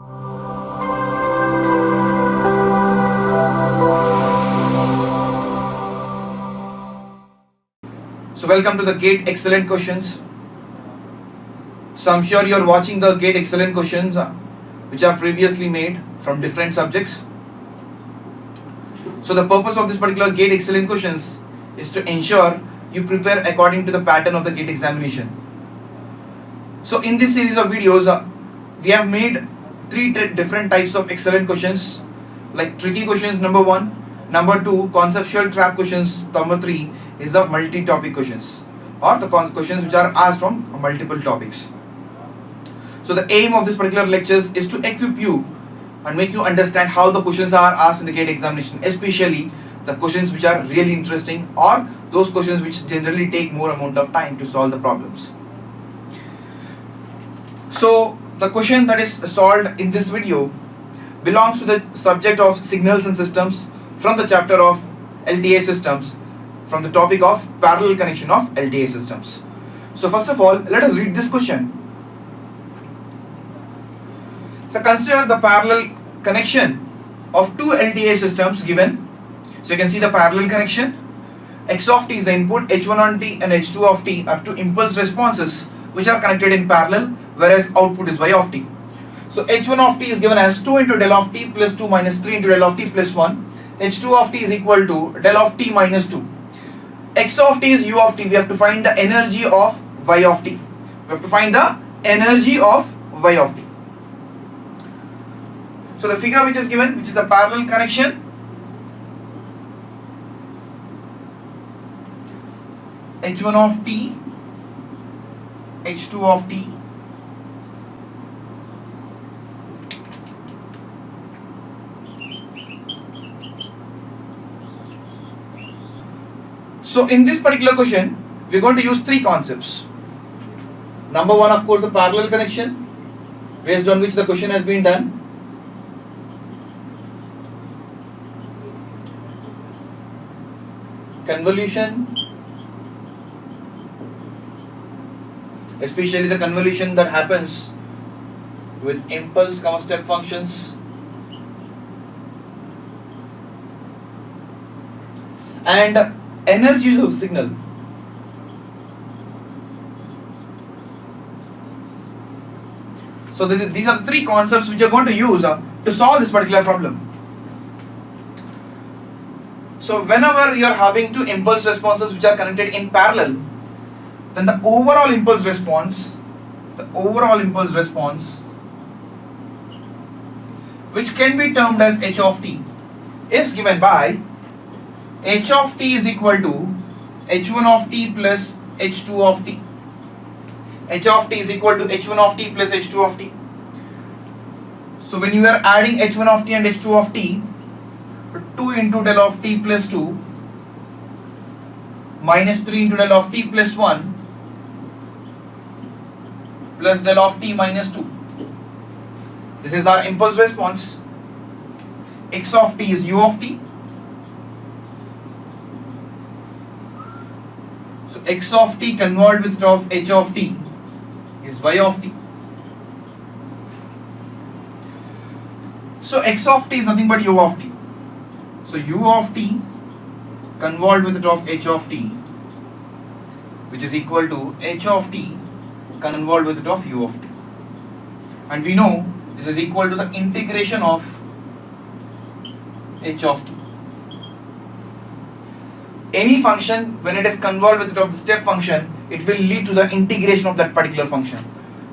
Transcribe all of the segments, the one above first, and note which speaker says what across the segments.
Speaker 1: So welcome to the GATE Excellent Questions. So I'm sure you're watching the GATE Excellent Questions which are previously made from different subjects. So the purpose of this particular GATE Excellent Questions is to ensure you prepare according to the pattern of the GATE examination. So in this series of videos, we have made three different types of excellent questions, like tricky questions number 1, number 2 conceptual trap questions, number 3 is the multi-topic questions or the questions which are asked from multiple topics. So the aim of this particular lectures is to equip you and make you understand how the questions are asked in the GATE examination, especially the questions which are really interesting or those questions which generally take more amount of time to solve the problems. So the question that is solved in this video belongs to the subject of signals and systems from the chapter of LTI systems, from the topic of parallel connection of LTI systems. So first of all, let us read this question. So consider the parallel connection of two LTI systems given. So you can see the parallel connection. X of t is the input, h1 on t and h2 of t are two impulse responses which are connected in parallel, whereas output is y of t. So h1 of t is given as 2 into del of t plus 2 minus 3 into del of t plus 1. h2 of t is equal to del of t minus 2. X of t is u of t. We have to find the energy of y of t. We have to find the energy of y of t. So the figure which is given, which is the parallel connection, h1 of t, h2 of t, so in this particular question, we are going to use three concepts. Number 1, of course, the parallel connection, based on which the question has been done. Convolution, especially the convolution that happens with impulse, step functions, and energies of signal. So these are the three concepts which you are going to use to solve this particular problem. So whenever you are having two impulse responses which are connected in parallel, then the overall impulse response, which can be termed as h of t, is given by h of t is equal to h1 of t plus h2 of t. H of t is equal to h1 of t plus h2 of t. So when you are adding h1 of t and h2 of t, 2 into del of t plus 2 minus 3 into del of t plus 1 plus del of t minus 2. This is our impulse response. X of t is u of t. So x of t convolved with of h of t is y of t. So x of t is nothing but u of t. So u of t convolved with of h of t, which is equal to h of t convolved with of u of t. And we know this is equal to the integration of h of t. Any function, when it is convolved with of the step function, it will lead to the integration of that particular function.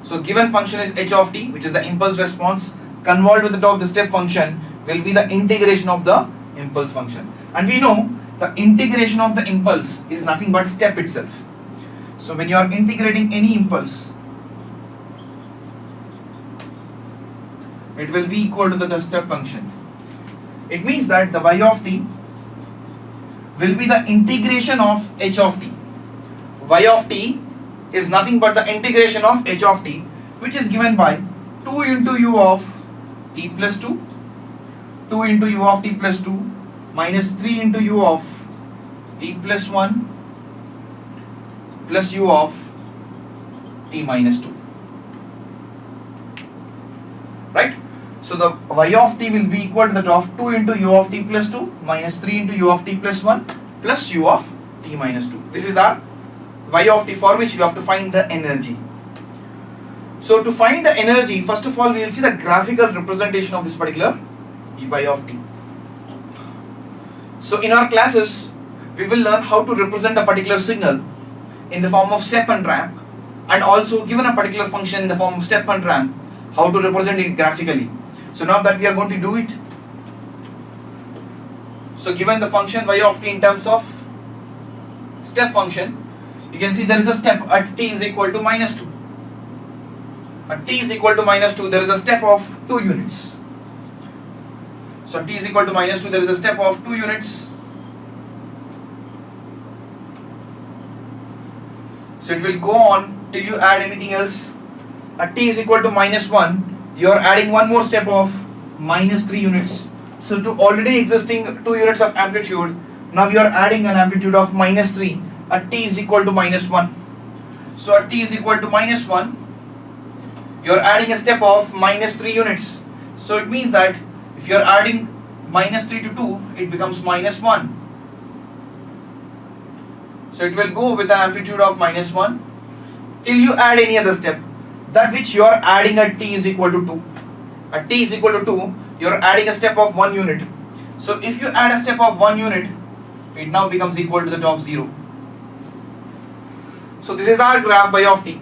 Speaker 1: So given function is h of t, which is the impulse response, convolved with of the step function will be the integration of the impulse function. And we know the integration of the impulse is nothing but step itself. So when you are integrating any impulse, it will be equal to the step function. It means that the y of t will be the integration of h of t. Y of t is nothing but the integration of h of t, which is given by 2 into u of t plus 2, 2 into u of t plus 2 minus 3 into u of t plus 1 plus u of t minus 2. Right? So the y of t will be equal to that of 2 into u of t plus 2 minus 3 into u of t plus 1 plus u of t minus 2. This is our y of t, for which you have to find the energy. So to find the energy, first of all we will see the graphical representation of this particular y of t. So in our classes we will learn how to represent a particular signal in the form of step and ramp, and also given a particular function in the form of step and ramp, how to represent it graphically. So now that we are going to do it, so given the function y of t in terms of step function, you can see there is a step at t is equal to minus 2. At t is equal to minus 2, there is a step of 2 units. So t is equal to minus 2, there is a step of 2 units. So it will go on till you add anything else. At t is equal to minus 1, you are adding one more step of minus 3 units. So to already existing 2 units of amplitude, now you are adding an amplitude of minus 3 at t is equal to minus 1. So at t is equal to minus 1, you are adding a step of minus 3 units. So it means that if you are adding minus 3 to 2, it becomes minus 1. So it will go with an amplitude of minus 1 till you add any other step, that which you are adding at t is equal to 2. At t is equal to 2, you are adding a step of 1 unit. So if you add a step of 1 unit, it now becomes equal to that of 0. So this is our graph y of t.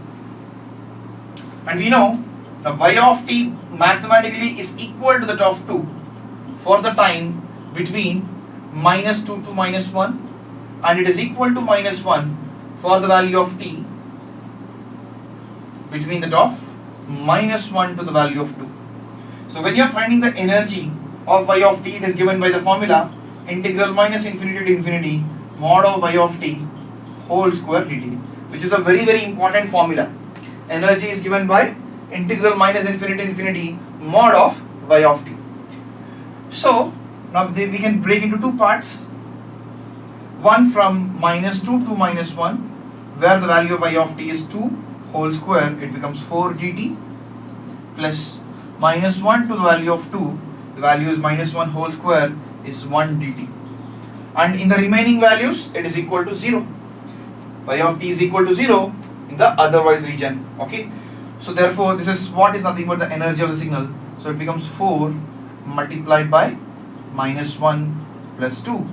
Speaker 1: And we know now y of t mathematically is equal to that of 2 for the time between minus 2 to minus 1, and it is equal to minus 1 for the value of t between that of minus 1 to the value of 2. So when you are finding the energy of y of t, it is given by the formula integral minus infinity to infinity mod of y of t whole square dt, which is a very important formula. Energy is given by integral minus infinity to infinity mod of y of t. So now we can break into two parts. One from minus 2 to minus 1, where the value of y of t is 2 whole square, it becomes 4 dt, plus minus 1 to the value of 2, the value is minus 1 whole square, is 1 dt. And in the remaining values, it is equal to 0. Y of t is equal to 0 in the otherwise region. Okay. So therefore, this is what is nothing but the energy of the signal. So it becomes 4 multiplied by minus 1 plus 2,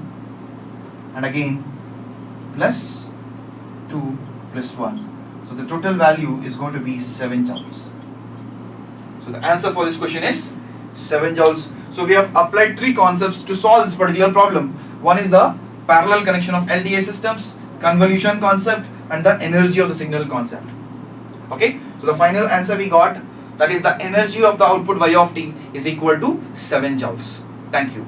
Speaker 1: and again plus 2 plus 1. So the total value is going to be 7 joules. So the answer for this question is 7 joules. So we have applied 3 concepts to solve this particular problem. One is the parallel connection of LTI systems, convolution concept, and the energy of the signal concept. Okay, so the final answer we got, that is the energy of the output y of t is equal to 7 joules. Thank you.